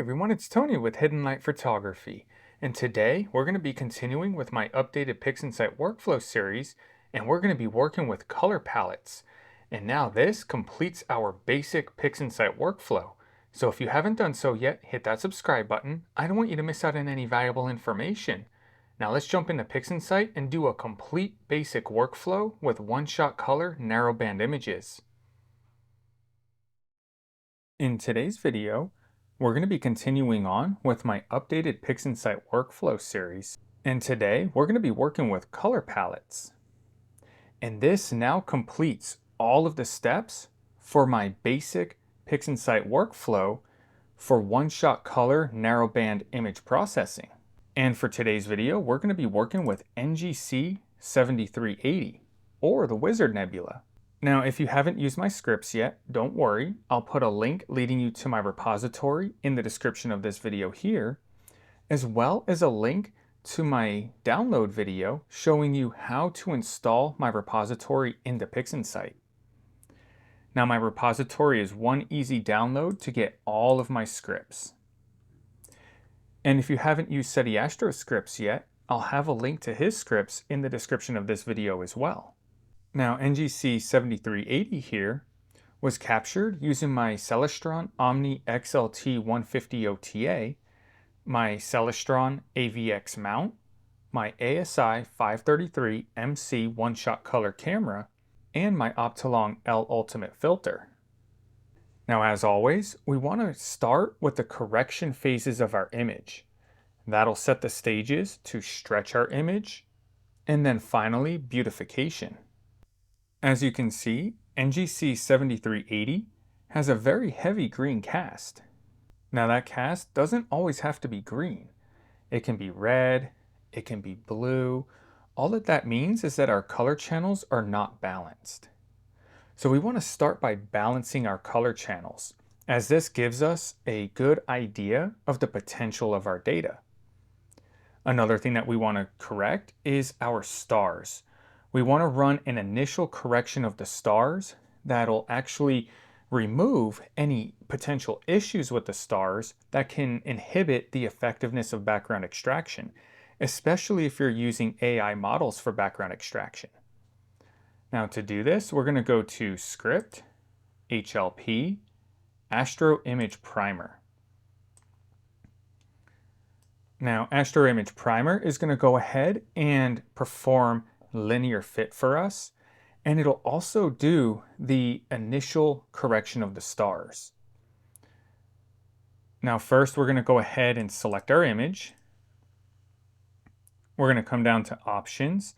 everyone, it's Tony with Hidden Light Photography, and today we're going to be continuing with my updated PixInsight workflow series, and we're going to be working with color palettes. And now this completes our basic PixInsight workflow. So if you haven't done so yet, hit that subscribe button. I don't want you to miss out on any valuable information. Now let's jump into PixInsight and do a complete basic workflow with one-shot color narrowband images. In today's video, we're going to be continuing on with my updated PixInsight workflow series, and today we're going to be working with color palettes. And this now completes all of the steps for my basic PixInsight workflow for one-shot color narrowband image processing. And for today's video, we're going to be working with NGC 7380, or the Wizard Nebula. Now, if you haven't used my scripts yet, don't worry. I'll put a link leading you to my repository in the description of this video here, as well as a link to my download video showing you how to install my repository into PixInsight. Now, my repository is one easy download to get all of my scripts. And if you haven't used Seti Astro Scripts yet, I'll have a link to his scripts in the description of this video as well. Now, NGC 7380 here was captured using my Celestron Omni XLT 150 OTA, my Celestron AVX mount, my ASI 533 MC one-shot color camera, and my Optolong L Ultimate filter. Now, as always, we want to start with the correction phases of our image. That'll set the stages to stretch our image, and then finally, beautification. As you can see, NGC 7380 has a very heavy green cast. Now that cast doesn't always have to be green. It can be red, it can be blue. All that means is that our color channels are not balanced. So we want to start by balancing our color channels, as this gives us a good idea of the potential of our data. Another thing that we want to correct is our stars. We want to run an initial correction of the stars that'll actually remove any potential issues with the stars that can inhibit the effectiveness of background extraction, especially if you're using AI models for background extraction. Now to do this, we're going to go to Script, HLP, Astro Image Primer. Now Astro Image Primer is going to go ahead and perform linear fit for us, and it'll also do the initial correction of the stars. Now first we're going to go ahead and select our image. We're going to come down to options,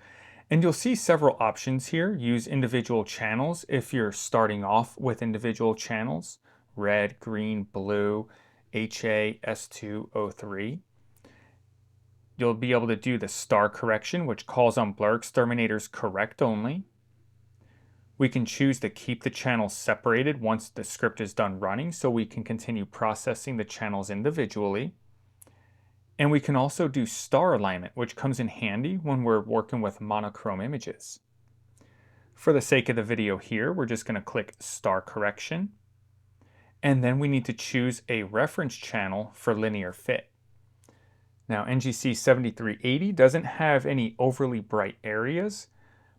and you'll see several options here. Use individual channels if you're starting off with individual channels: red, green, blue, HA, S2, O3. You'll be able to do the star correction, which calls on BlurXterminator's correct only. We can choose to keep the channels separated once the script is done running, so we can continue processing the channels individually. And we can also do star alignment, which comes in handy when we're working with monochrome images. For the sake of the video here, we're just going to click star correction. And then we need to choose a reference channel for linear fit. Now, NGC 7380 doesn't have any overly bright areas,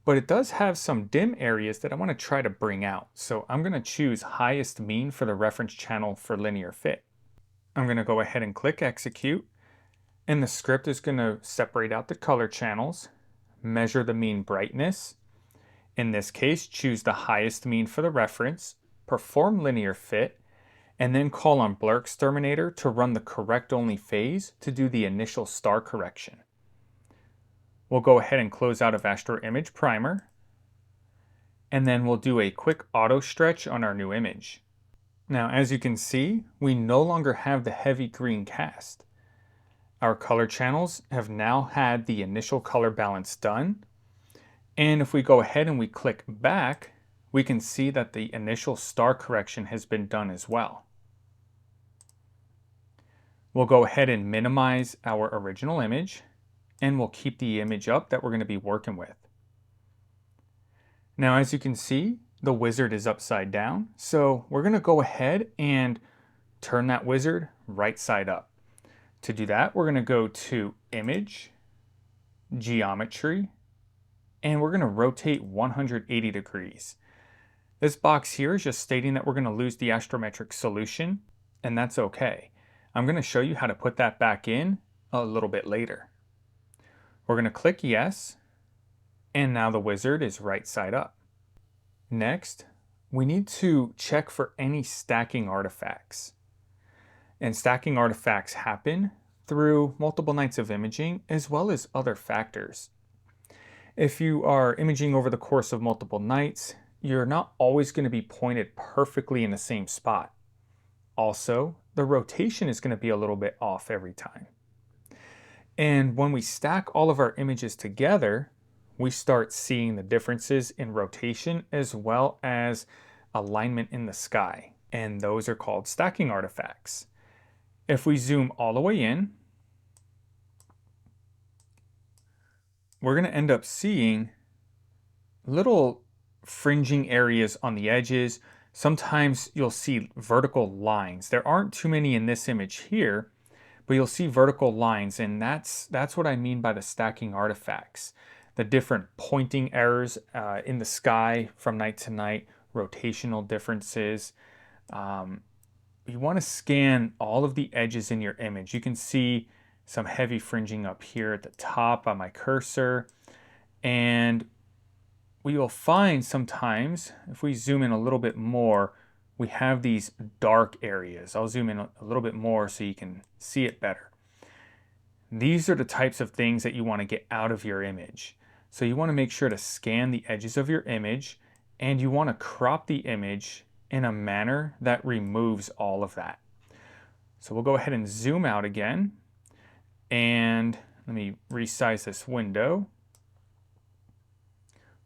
but it does have some dim areas that I want to try to bring out. So I'm going to choose highest mean for the reference channel for linear fit. I'm going to go ahead and click execute, and the script is going to separate out the color channels, measure the mean brightness. In this case, choose the highest mean for the reference, perform linear fit, and then call on BlurXterminator to run the correct only phase to do the initial star correction. We'll go ahead and close out of Astro Image Primer, and then we'll do a quick auto stretch on our new image. Now, as you can see, we no longer have the heavy green cast. Our color channels have now had the initial color balance done, and if we go ahead and we click back, we can see that the initial star correction has been done as well. We'll go ahead and minimize our original image, and we'll keep the image up that we're going to be working with. Now, as you can see, the wizard is upside down, so we're going to go ahead and turn that wizard right side up. To do that, we're going to go to Image, Geometry, and we're going to rotate 180 degrees. This box here is just stating that we're going to lose the astrometric solution, and that's okay. I'm going to show you how to put that back in a little bit later. We're going to click Yes, and now the wizard is right side up. Next, we need to check for any stacking artifacts. And stacking artifacts happen through multiple nights of imaging as well as other factors. If you are imaging over the course of multiple nights, you're not always going to be pointed perfectly in the same spot. Also, the rotation is going to be a little bit off every time. And when we stack all of our images together, we start seeing the differences in rotation as well as alignment in the sky. And those are called stacking artifacts. If we zoom all the way in, we're going to end up seeing little fringing areas on the edges. Sometimes you'll see vertical lines. There aren't too many in this image here, but you'll see vertical lines, and that's what I mean by the stacking artifacts. The different pointing errors in the sky from night to night, rotational differences. You want to scan all of the edges in your image. You can see some heavy fringing up here at the top by my cursor, and we will find sometimes, if we zoom in a little bit more, we have these dark areas. I'll zoom in a little bit more so you can see it better. These are the types of things that you want to get out of your image. So you want to make sure to scan the edges of your image, and you want to crop the image in a manner that removes all of that. So we'll go ahead and zoom out again, and let me resize this window.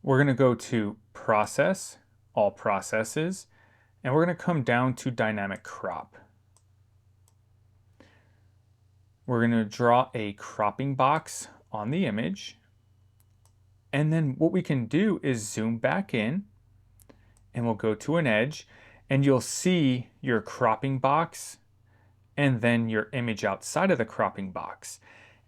We're going to go to Process, All Processes, and we're going to come down to Dynamic Crop. We're going to draw a cropping box on the image, and then what we can do is zoom back in, and we'll go to an edge, and you'll see your cropping box and then your image outside of the cropping box.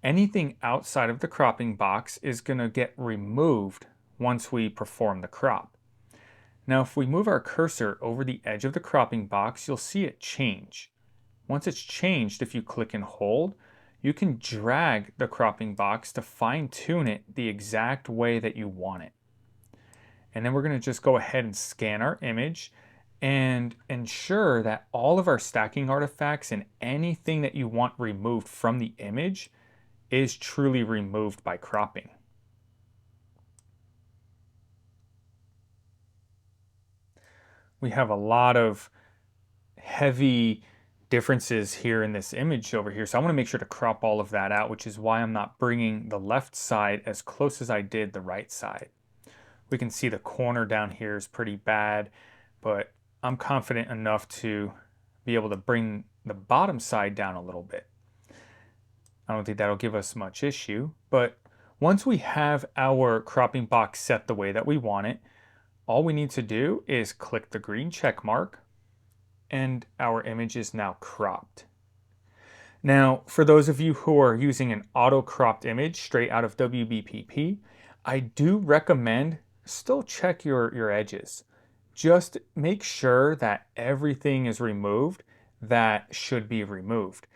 Anything outside of the cropping box is going to get removed once we perform the crop. Now, if we move our cursor over the edge of the cropping box, you'll see it change. Once it's changed, if you click and hold, you can drag the cropping box to fine-tune it the exact way that you want it. And then we're going to just go ahead and scan our image and ensure that all of our stacking artifacts and anything that you want removed from the image is truly removed by cropping. We have a lot of heavy differences here in this image over here, so I want to make sure to crop all of that out, which is why I'm not bringing the left side as close as I did the right side. We can see the corner down here is pretty bad, but I'm confident enough to be able to bring the bottom side down a little bit. I don't think that'll give us much issue, but once we have our cropping box set the way that we want it, all we need to do is click the green check mark, and our image is now cropped. Now, for those of you who are using an auto-cropped image straight out of WBPP, I do recommend still check your edges. Just make sure that everything is removed that should be removed.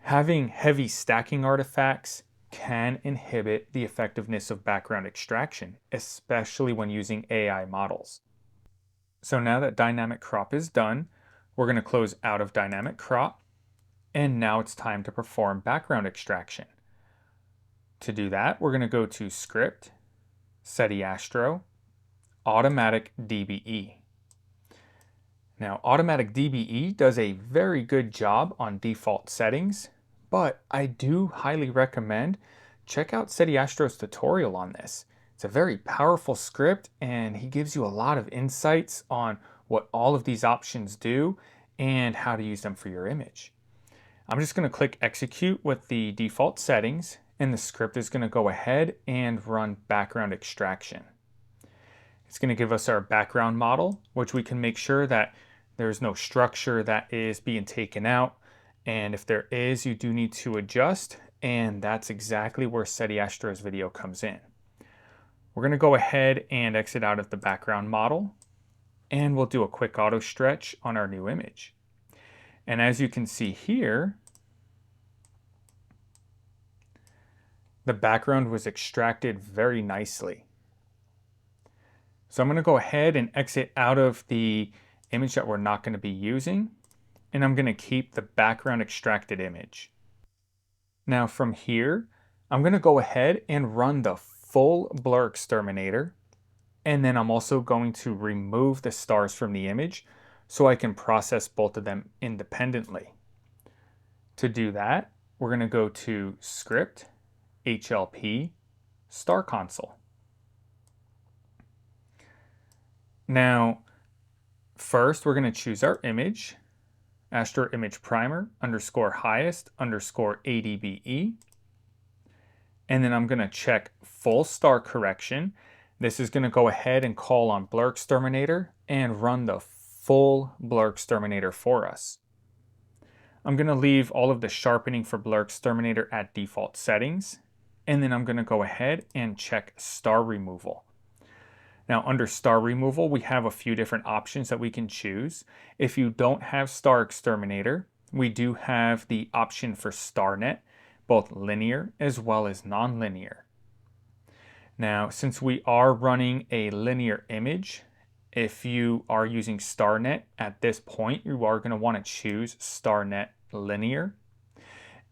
Having heavy stacking artifacts can inhibit the effectiveness of background extraction, especially when using AI models. So now that dynamic crop is done, we're going to close out of dynamic crop, and now it's time to perform background extraction. To do that, we're going to go to Script, Seti Astro, Automatic DBE. Now, Automatic DBE does a very good job on default settings, but I do highly recommend check out Seti Astro's tutorial on this. It's a very powerful script, and he gives you a lot of insights on what all of these options do and how to use them for your image. I'm just going to click execute with the default settings, and the script is going to go ahead and run background extraction. It's going to give us our background model, which we can make sure that there's no structure that is being taken out, And if there is, you do need to adjust, and that's exactly where Seti Astro's video comes in. We're going to go ahead and exit out of the background model, and we'll do a quick auto stretch on our new image. And as you can see here, the background was extracted very nicely. So I'm going to go ahead and exit out of the image that we're not going to be using, and I'm going to keep the background extracted image. Now from here, I'm going to go ahead and run the full BlurXterminator, and then I'm also going to remove the stars from the image so I can process both of them independently. To do that, we're going to go to Script, HLP, Star Console. Now, first we're going to choose our image, Astro Image Primer _ highest _ ADBE. And then I'm going to check full star correction. This is going to go ahead and call on BlurXterminator and run the full BlurXterminator for us. I'm going to leave all of the sharpening for BlurXterminator at default settings. And then I'm going to go ahead and check star removal. Now under star removal, we have a few different options that we can choose. If you don't have Star Exterminator, we do have the option for StarNet, both linear as well as non-linear. Now, since we are running a linear image, if you are using StarNet at this point, you are going to want to choose StarNet linear.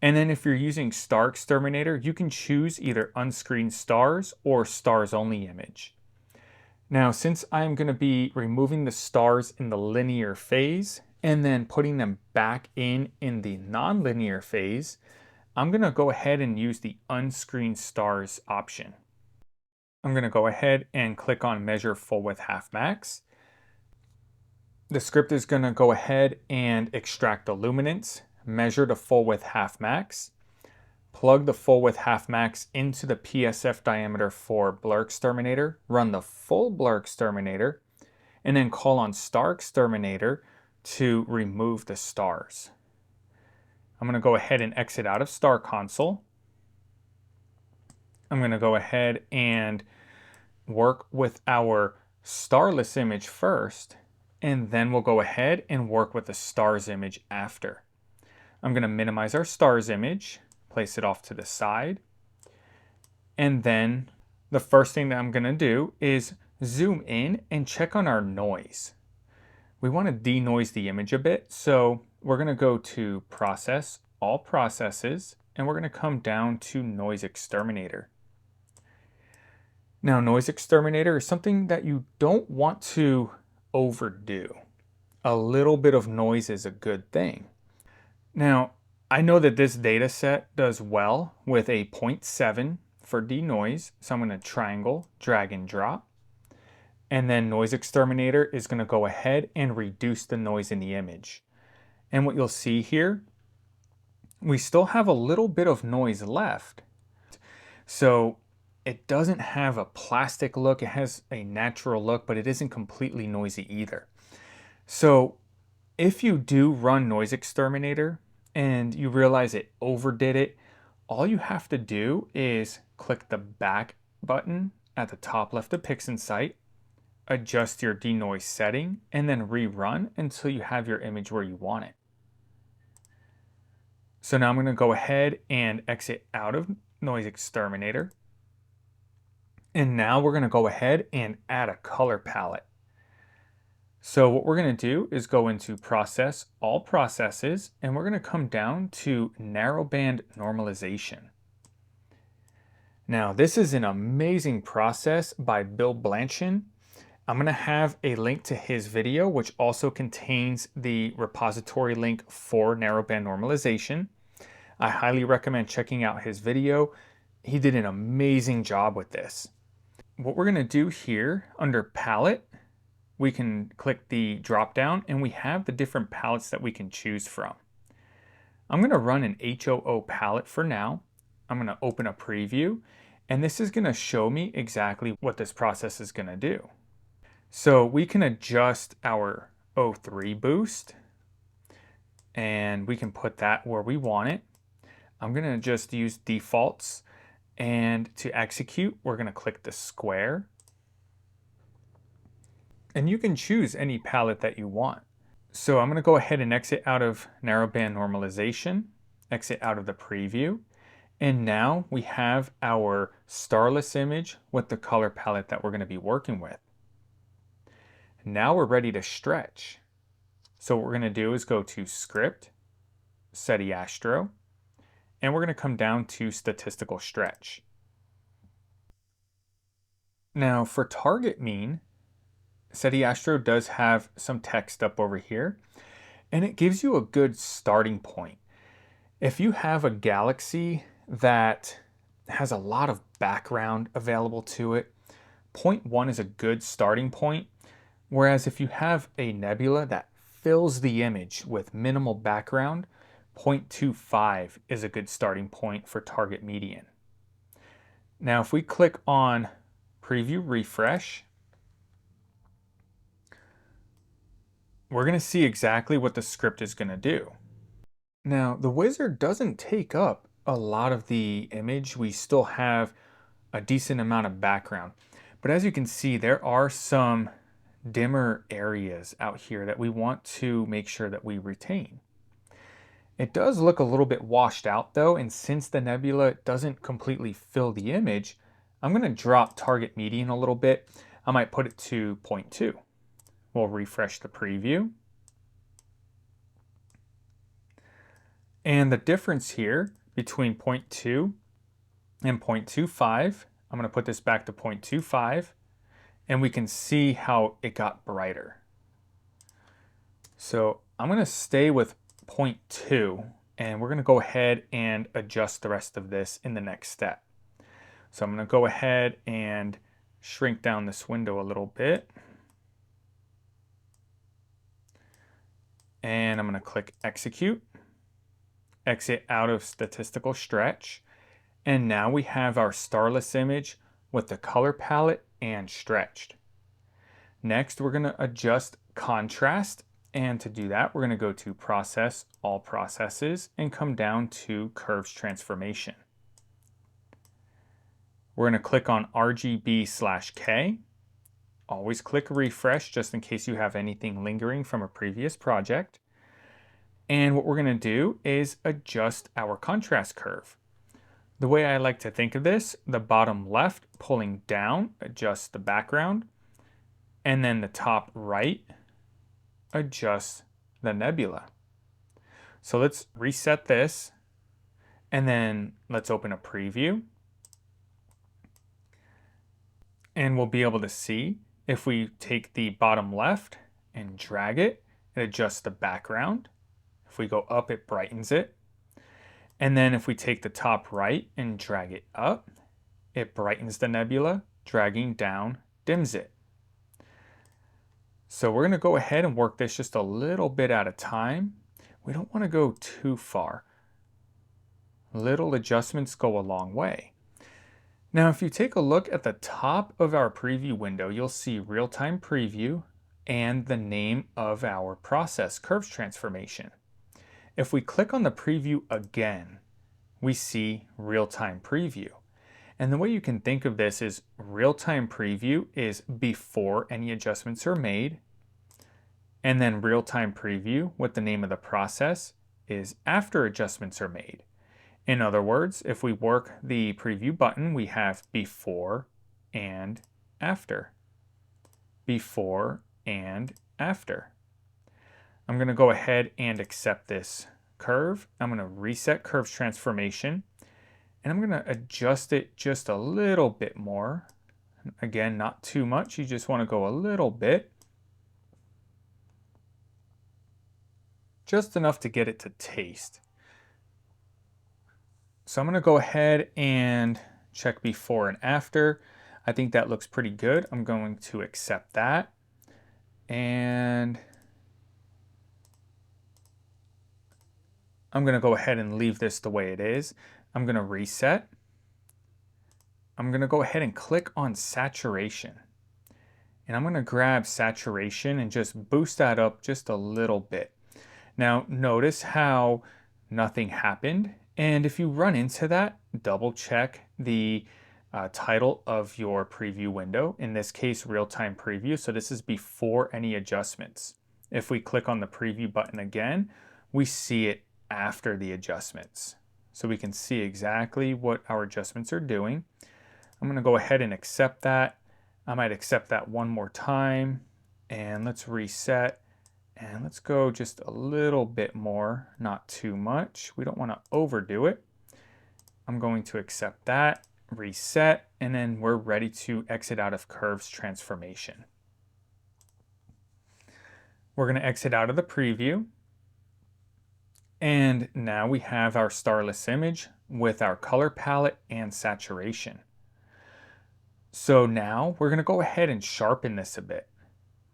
And then if you're using Star Exterminator, you can choose either unscreened stars or stars only image. Now, since I'm going to be removing the stars in the linear phase and then putting them back in the non-linear phase, I'm going to go ahead and use the unscreened stars option. I'm going to go ahead and click on Measure Full Width Half Max. The script is going to go ahead and extract the luminance, measure the full width half max, plug the full width half max into the PSF diameter for BlurXterminator, run the full BlurXterminator, and then call on Star Exterminator to remove the stars. I'm going to go ahead and exit out of Star Console. I'm going to go ahead and work with our starless image first, and then we'll go ahead and work with the stars image after. I'm going to minimize our stars image, place it off to the side, and then the first thing that I'm going to do is zoom in and check on our noise. We want to denoise the image a bit, so we're going to go to Process, All Processes, and we're going to come down to Noise Exterminator. Now, Noise Exterminator is something that you don't want to overdo. A little bit of noise is a good thing. Now, I know that this data set does well with a 0.7 for denoise, so I'm going to triangle, drag and drop. And then Noise Exterminator is going to go ahead and reduce the noise in the image. And what you'll see here, we still have a little bit of noise left. So it doesn't have a plastic look, it has a natural look, but it isn't completely noisy either. So if you do run Noise Exterminator and you realize it overdid it, all you have to do is click the back button at the top left of PixInsight, adjust your denoise setting, and then rerun until you have your image where you want it. So now I'm going to go ahead and exit out of Noise Exterminator. And now we're going to go ahead and add a color palette. So what we're going to do is go into Process, All Processes, and we're going to come down to Narrowband Normalization. Now this is an amazing process by Bill Blanchard. I'm going to have a link to his video, which also contains the repository link for Narrowband Normalization. I highly recommend checking out his video. He did an amazing job with this. What we're going to do here under Palette, we can click the drop down and we have the different palettes that we can choose from. I'm going to run an HOO palette for now. I'm going to open a preview, and this is going to show me exactly what this process is going to do. So we can adjust our O3 boost, and we can put that where we want it. I'm going to just use defaults, and to execute, we're going to click the square. And you can choose any palette that you want. So I'm going to go ahead and exit out of narrowband normalization, exit out of the preview, and now we have our starless image with the color palette that we're going to be working with. Now we're ready to stretch. So what we're going to do is go to Script, Seti Astro, and we're going to come down to Statistical Stretch. Now for target mean, Seti Astro does have some text up over here, and it gives you a good starting point. If you have a galaxy that has a lot of background available to it, 0.1 is a good starting point. Whereas if you have a nebula that fills the image with minimal background, 0.25 is a good starting point for target median. Now if we click on Preview Refresh, we're going to see exactly what the script is going to do. Now the wizard doesn't take up a lot of the image. We still have a decent amount of background. But as you can see, there are some dimmer areas out here that we want to make sure that we retain. It does look a little bit washed out though, and since the nebula doesn't completely fill the image, I'm going to drop target median a little bit. I might put it to 0.2. We'll refresh the preview. And the difference here between 0.2 and 0.25, I'm going to put this back to 0.25, and we can see how it got brighter. So I'm going to stay with 0.2, and we're going to go ahead and adjust the rest of this in the next step. So I'm going to go ahead and shrink down this window a little bit. And I'm going to click Execute, exit out of Statistical Stretch, and now we have our starless image with the color palette and stretched. Next, we're going to adjust contrast, and to do that, we're going to go to Process, All Processes, and come down to Curves Transformation. We're going to click on RGB/K. Always click refresh just in case you have anything lingering from a previous project. And what we're going to do is adjust our contrast curve. The way I like to think of this, the bottom left pulling down adjusts the background, and then the top right adjusts the nebula. So let's reset this, and then let's open a preview. And we'll be able to see if we take the bottom left and drag it, it adjusts the background. If we go up, it brightens it. And then if we take the top right and drag it up, it brightens the nebula. Dragging down dims it. So we're going to go ahead and work this just a little bit at a time. We don't want to go too far. Little adjustments go a long way. Now, if you take a look at the top of our preview window, you'll see real-time preview and the name of our process, Curves Transformation. If we click on the preview again, we see real-time preview. And the way you can think of this is real-time preview is before any adjustments are made, and then real-time preview with the name of the process is after adjustments are made. In other words, if we work the preview button, we have before and after. Before and after. I'm going to go ahead and accept this curve. I'm going to reset Curves Transformation, and I'm going to adjust it just a little bit more. Again, not too much. You just want to go a little bit. Just enough to get it to taste. So I'm going to go ahead and check before and after. I think that looks pretty good. I'm going to accept that. And I'm going to go ahead and leave this the way it is. I'm going to reset. I'm going to go ahead and click on saturation. And I'm going to grab saturation and just boost that up just a little bit. Now notice how nothing happened. And if you run into that, double check the title of your preview window, in this case, real-time preview. So this is before any adjustments. If we click on the preview button again, we see it after the adjustments. So we can see exactly what our adjustments are doing. I'm going to go ahead and accept that. I might accept that one more time, and let's reset. And let's go just a little bit more, not too much. We don't want to overdo it. I'm going to accept that, reset, and then we're ready to exit out of Curves Transformation. We're going to exit out of the preview. And now we have our starless image with our color palette and saturation. So now we're going to go ahead and sharpen this a bit.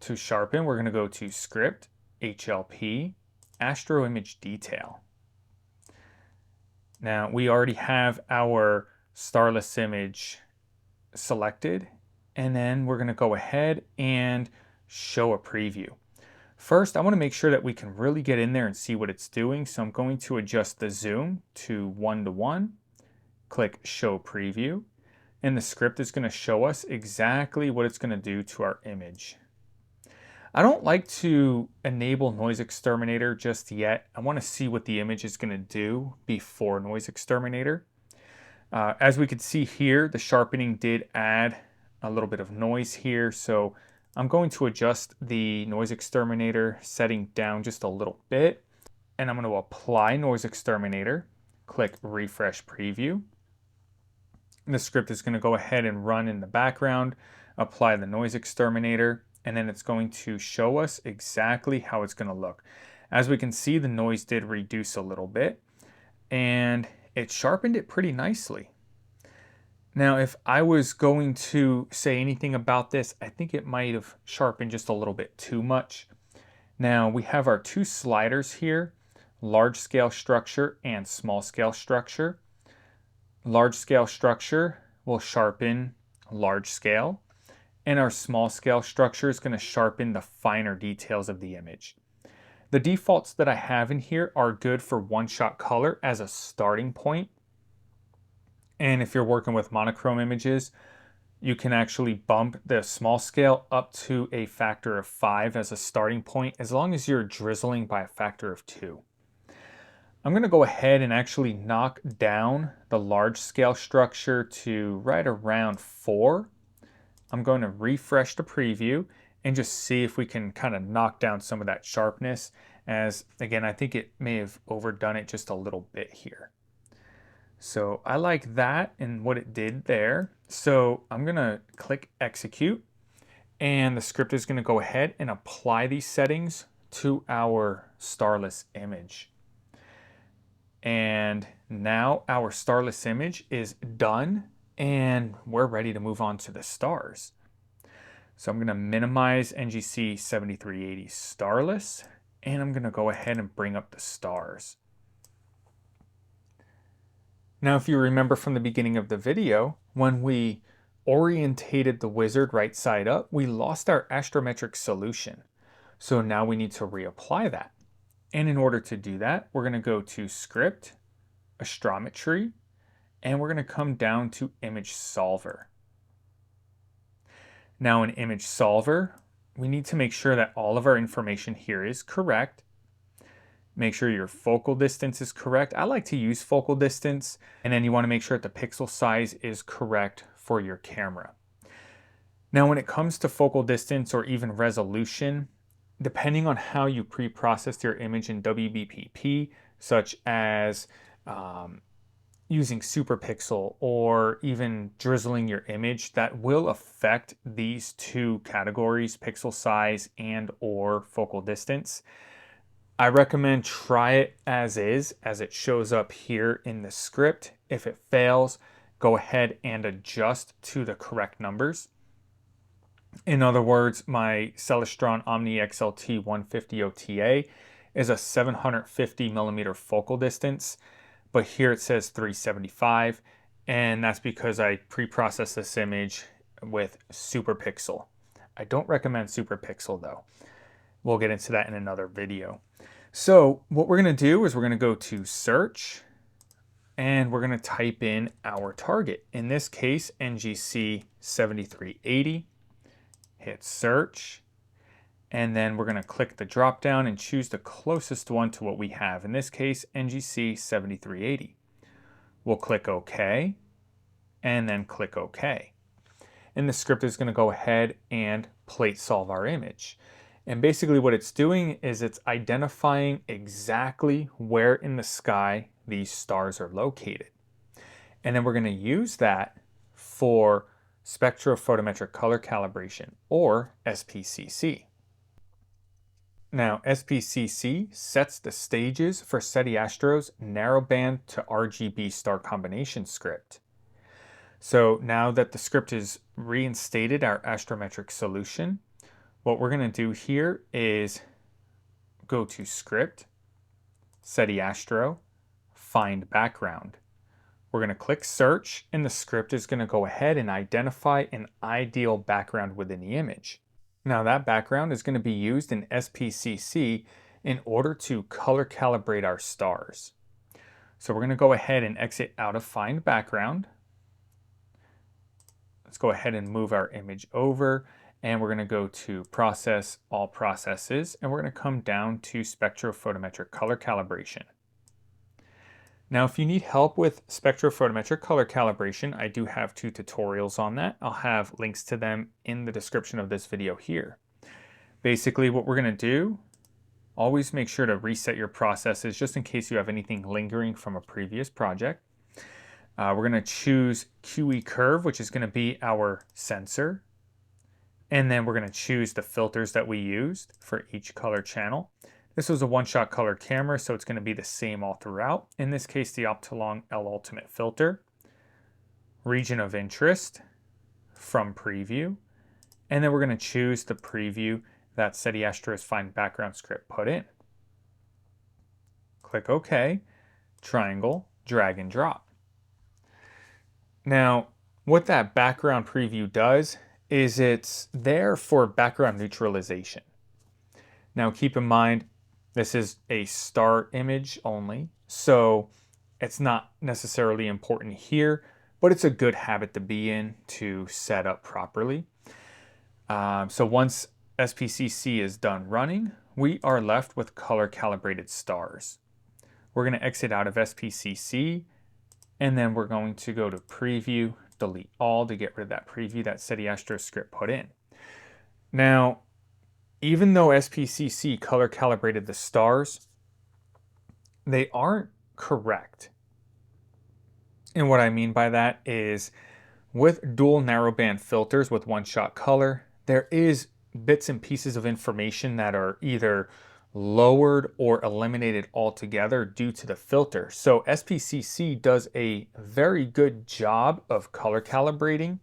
To sharpen, we're going to go to Script, HLP, Astro Image Detail. Now we already have our starless image selected, and then we're going to go ahead and show a preview. First, I want to make sure that we can really get in there and see what it's doing. So I'm going to adjust the zoom to 1:1, click Show Preview, and the script is going to show us exactly what it's going to do to our image. I don't like to enable Noise Exterminator just yet. I want to see what the image is going to do before Noise Exterminator. As we could see here, the sharpening did add a little bit of noise here, so I'm going to adjust the Noise Exterminator setting down just a little bit, and I'm going to apply Noise Exterminator, click Refresh Preview. The script is going to go ahead and run in the background, apply the Noise Exterminator, and then it's going to show us exactly how it's going to look. As we can see, the noise did reduce a little bit, and it sharpened it pretty nicely. Now, if I was going to say anything about this, I think it might have sharpened just a little bit too much. Now, we have our two sliders here, large scale structure and small scale structure. Large scale structure will sharpen large scale, and our small scale structure is going to sharpen the finer details of the image. The defaults that I have in here are good for one-shot color as a starting point. And if you're working with monochrome images, you can actually bump the small scale up to a factor of 5 as a starting point, as long as you're drizzling by a factor of 2. I'm going to go ahead and actually knock down the large scale structure to right around 4. I'm going to refresh the preview and just see if we can kind of knock down some of that sharpness, as again, I think it may have overdone it just a little bit here. So I like that and what it did there. So I'm going to click Execute, and the script is going to go ahead and apply these settings to our starless image. And now our starless image is done, and we're ready to move on to the stars. So I'm going to minimize NGC 7380 Starless, and I'm going to go ahead and bring up the stars. Now, if you remember from the beginning of the video, when we orientated the wizard right side up, we lost our astrometric solution. So now we need to reapply that. And in order to do that, we're going to go to Script, Astrometry, and we're going to come down to Image Solver. Now in Image Solver, we need to make sure that all of our information here is correct. Make sure your focal distance is correct. I like to use focal distance, and then you want to make sure that the pixel size is correct for your camera. Now when it comes to focal distance or even resolution, depending on how you pre-processed your image in WBPP, such as using superpixel or even drizzling your image, that will affect these two categories, pixel size and or focal distance. I recommend try it as is, as it shows up here in the script. If it fails, go ahead and adjust to the correct numbers. In other words, my Celestron Omni XLT 150 OTA is a 750 millimeter focal distance, but here it says 375, and that's because I pre-processed this image with superpixel. I don't recommend superpixel though. We'll get into that in another video. So what we're going to do is we're going to go to search and we're going to type in our target. In this case, NGC 7380. Hit search. And then we're going to click the drop down and choose the closest one to what we have. In this case, NGC 7380. We'll click OK and then click OK. And the script is going to go ahead and plate solve our image. And basically what it's doing is it's identifying exactly where in the sky these stars are located. And then we're going to use that for spectrophotometric color calibration, or SPCC. Now, SPCC sets the stages for Seti Astro's narrowband to RGB star combination script. So now that the script is reinstated our Astrometric solution, what we're going to do here is go to Script, Seti Astro, Find Background. We're going to click Search, and the script is going to go ahead and identify an ideal background within the image. Now that background is going to be used in SPCC in order to color calibrate our stars. So we're going to go ahead and exit out of Find Background. Let's go ahead and move our image over, and we're going to go to Process, All Processes, and we're going to come down to Spectrophotometric Color Calibration. Now, if you need help with spectrophotometric color calibration, I do have 2 tutorials on that. I'll have links to them in the description of this video here. Basically, what we're going to do, always make sure to reset your processes just in case you have anything lingering from a previous project. We're going to choose QE curve, which is going to be our sensor. And then we're going to choose the filters that we used for each color channel. This was a one-shot color camera, so it's going to be the same all throughout. In this case, the Optolong L Ultimate filter, region of interest from preview, and then we're going to choose the preview that Seti Astro's Find Background script put in. Click OK, triangle, drag and drop. Now, what that background preview does is it's there for background neutralization. Now keep in mind, this is a star image only, so it's not necessarily important here, but it's a good habit to be in to set up properly. So once SPCC is done running, we are left with color calibrated stars. We're going to exit out of SPCC, and then we're going to go to Preview, delete all to get rid of that preview that Seti Astro script put in. Now, even though SPCC color calibrated the stars, they aren't correct. And what I mean by that is with dual narrowband filters with one-shot color, there is bits and pieces of information that are either lowered or eliminated altogether due to the filter. So SPCC does a very good job of color calibrating,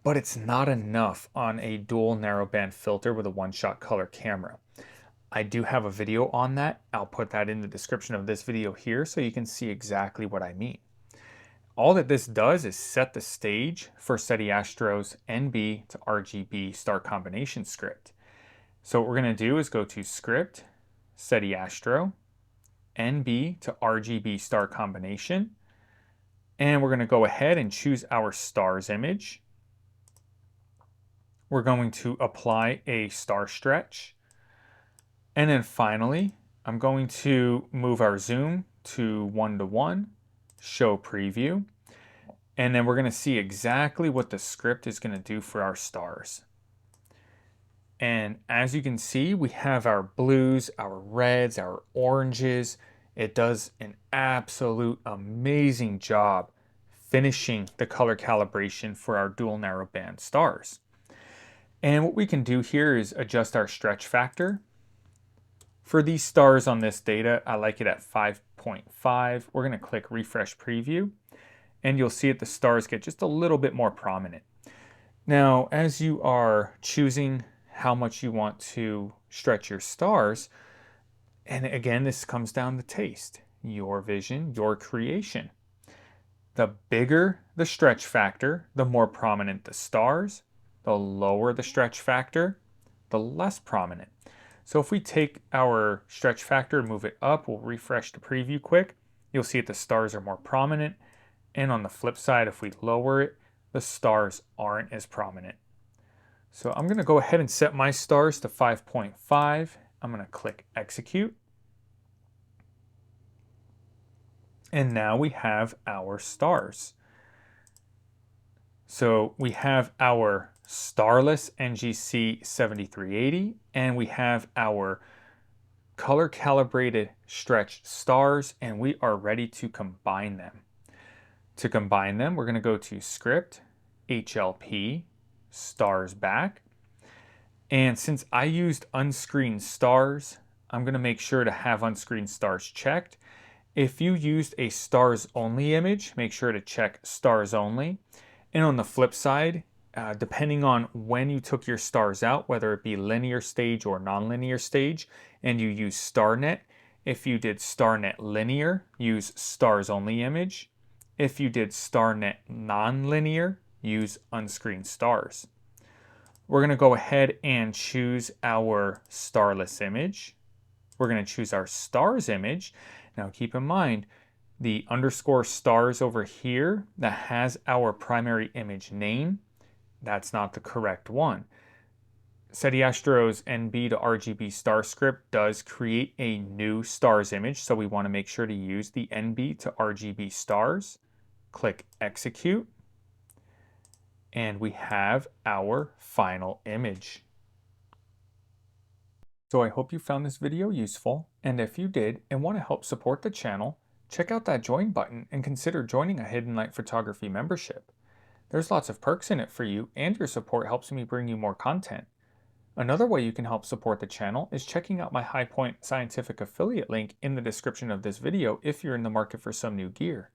but it's not enough on a dual narrowband filter with a one-shot color camera. I do have a video on that. I'll put that in the description of this video here so you can see exactly what I mean. All that this does is set the stage for Seti Astro's NB to RGB star combination script. So what we're going to do is go to Script, Seti Astro, NB to RGB star combination, and we're going to go ahead and choose our stars image. We're going to apply a star stretch, and then finally I'm going to move our zoom to 1:1, show preview, and then we're going to see exactly what the script is going to do for our stars. And as you can see, we have our blues, our reds, our oranges. It does an absolute amazing job finishing the color calibration for our dual narrowband stars. And what we can do here is adjust our stretch factor. For these stars on this data, I like it at 5.5. We're going to click refresh preview, and you'll see that the stars get just a little bit more prominent. Now, as you are choosing how much you want to stretch your stars, and again, this comes down to taste, your vision, your creation. The bigger the stretch factor, the more prominent the stars. The lower the stretch factor, the less prominent. So if we take our stretch factor and move it up, we'll refresh the preview quick. You'll see that the stars are more prominent. And on the flip side, if we lower it, the stars aren't as prominent. So I'm going to go ahead and set my stars to 5.5. I'm going to click execute. And now we have our stars. So we have our Starless NGC 7380, and we have our color calibrated stretched stars, and we are ready to combine them. To combine them, we're going to go to Script, HLP, Stars Back. And since I used unscreened stars, I'm going to make sure to have unscreened stars checked. If you used a stars only image, make sure to check stars only. And on the flip side, depending on when you took your stars out, whether it be linear stage or nonlinear stage, and you use StarNet, if you did StarNet linear, use stars only image. If you did StarNet nonlinear, use unscreened stars. We're going to go ahead and choose our starless image. We're going to choose our stars image. Now keep in mind, the underscore stars over here that has our primary image name, that's not the correct one. Seti Astro's NB to RGB Star script does create a new stars image, so we want to make sure to use the NB to RGB stars. Click execute, and we have our final image. So I hope you found this video useful, and if you did and want to help support the channel, check out that join button and consider joining a Hidden Light Photography membership. There's lots of perks in it for you, and your support helps me bring you more content. Another way you can help support the channel is checking out my High Point Scientific affiliate link in the description of this video if you're in the market for some new gear.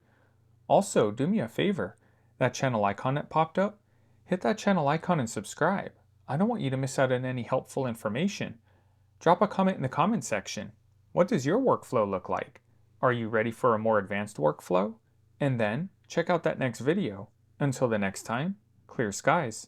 Also, do me a favor, that channel icon that popped up, hit that channel icon and subscribe. I don't want you to miss out on any helpful information. Drop a comment in the comment section. What does your workflow look like? Are you ready for a more advanced workflow? And then check out that next video. Until the next time, clear skies.